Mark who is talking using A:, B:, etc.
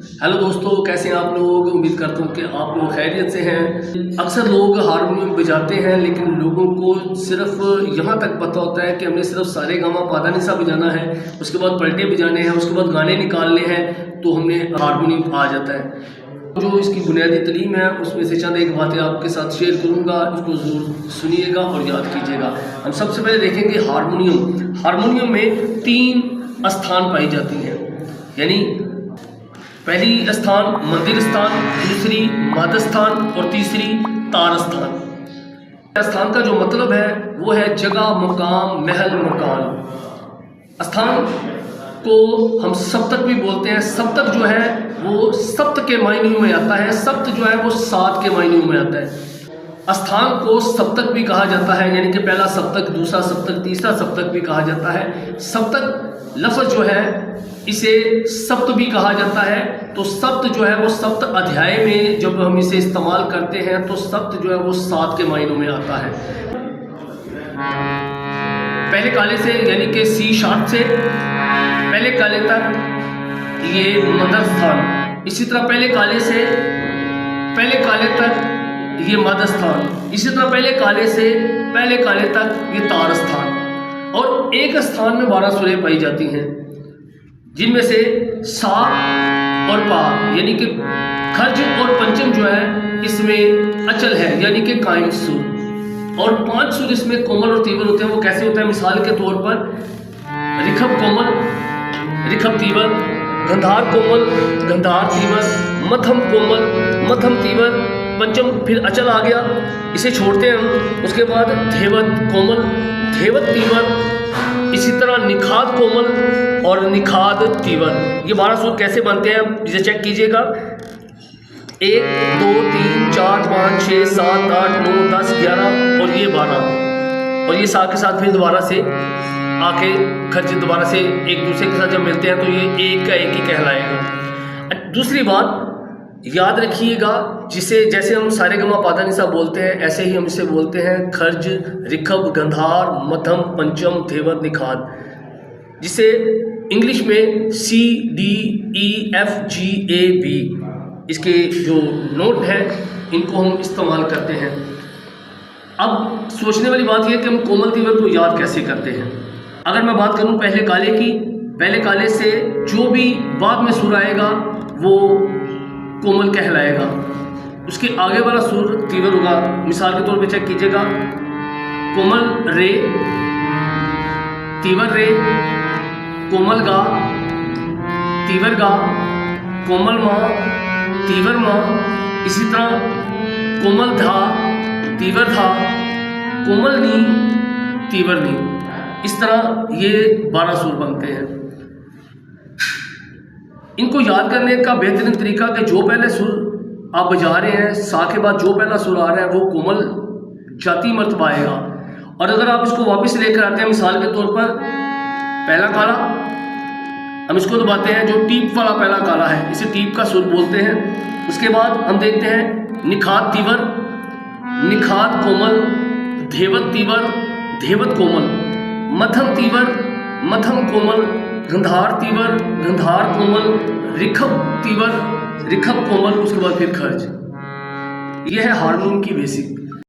A: Hello दोस्तों, कैसे हैं आप लोग। उम्मीद करता हूँ कि आप लोग खैरियत से हैं। अक्सर लोग हारमोनियम बजाते हैं, लेकिन लोगों को सिर्फ यहाँ तक पता होता है कि हमने सिर्फ सारे गामा पादा निसा बजाना है, उसके बाद पलटे बजाने हैं, उसके बाद गाने निकालने हैं, तो हमने हारमोनियम आ जाता है। जो इसकी बुनियादी तालीम है उसमें से चंद एक बातें आपके साथ शेयर करूँगा, इसको ज़रूर सुनिएगा और याद कीजिएगा। हम सबसे पहले देखेंगे हारमोनियम। हारमोनियम में 3 स्थान पाई जाती हैं, यानी पहली स्थान मंदिर स्थान, दूसरी मद स्थान और तीसरी तार स्थान। स्थान का जो मतलब है वो है जगह, मकाम, महल, मकान। स्थान को हम सप्तक भी बोलते हैं। सप्तक जो है वो सप्त के मायने में आता है, सप्त जो है वो 7 के मायने में आता है। स्थान को सप्तक भी कहा जाता है, यानी कि पहला सप्तक, दूसरा सप्तक, तीसरा सप्तक भी कहा जाता है। सप्तक लफ्ज़ जो है इसे सप्त भी कहा जाता है। तो सप्त जो है वो सप्त अध्याय में जब हम इसे इस्तेमाल करते हैं तो सप्त जो है वो 7 के मायनों में आता है। पहले काले से यानी कि सी शार्प से पहले काले तक ये मदर स्थान, इसी तरह पहले काले से पहले काले तक ये मद स्थान, इसी तरह पहले काले से पहले काले तक ये तार स्थान। और एक स्थान में 12 सुरें पाई जाती हैं, जिनमें से सा और पा यानी कि खर्ज और पंचम जो है इसमें अचल है, यानी कि कायम सुर। और 5 सुर इसमें कोमल और तीव्र होते हैं। वो कैसे होता है? मिसाल के तौर पर ऋखभ कोमल, ऋखभ तीव्र, गंधार कोमल, गंधार तीव्र, मध्यम कोमल, मध्यम तीव्र, पंचम फिर अचल आ गया, इसे छोड़ते हैं हम। उसके बाद धेवत कोमल, धेवत तीव्र, इसी तरह निखाद कोमल और निखाद तीव्र। ये 12 सुर कैसे बनते हैं इसे चेक कीजिएगा। 1 2 3 4 5 6 7 8 9 10 11 और ये 12, और ये साथ के साथ फिर दोबारा से आके खर्च दोबारा से एक दूसरे के साथ जब मिलते हैं तो ये एक का एक ही कहलाएगा। दूसरी बात याद रखिएगा, जिसे जैसे हम सारे गमा पादा निसा बोलते हैं ऐसे ही हम इसे बोलते हैं खर्ज, ऋखभ, गंधार, मध्यम, पंचम, धेवत, निखाद, जिसे इंग्लिश में CDEFGAB इसके जो नोट है इनको हम इस्तेमाल करते हैं। अब सोचने वाली बात यह है कि हम कोमल तीव्र को याद कैसे करते हैं। अगर मैं बात करूं पहले काले की, पहले काले से जो भी बाद में सुर आएगा वो कोमल कहलाएगा, उसके आगे वाला सुर तीव्र होगा। मिसाल के तौर पे चेक कीजिएगा, कोमल रे, तीव्र रे, कोमल गा, तीव्र गा, कोमल माँ, तीव्र माँ, इसी तरह कोमल धा, तीव्र धा, कोमल नी, तीव्र नी। इस तरह ये 12 सुर बनते हैं। इनको याद करने का बेहतरीन तरीका कि जो पहले सुर आप बजा रहे हैं, सा के बाद जो पहला सुर आ रहा है वो कोमल जाती मर्तबा आएगा। और अगर आप इसको वापस लेकर आते हैं, मिसाल के तौर पर पहला काला, हम इसको दबाते हैं, जो टीप वाला पहला काला है इसे टीप का सुर बोलते हैं। उसके बाद हम देखते हैं निखाद तीव्र, निखाद कोमल, धेवत तीव्र, धेवत कोमल, मध्यम तीव्र, मध्यम कोमल, गंधार तीव्र, गंधार कोमल, ऋखभ तीव्र, ऋखभ कोमल, उसके बाद फिर खर्ज। यह है हारमोनियम की बेसिक।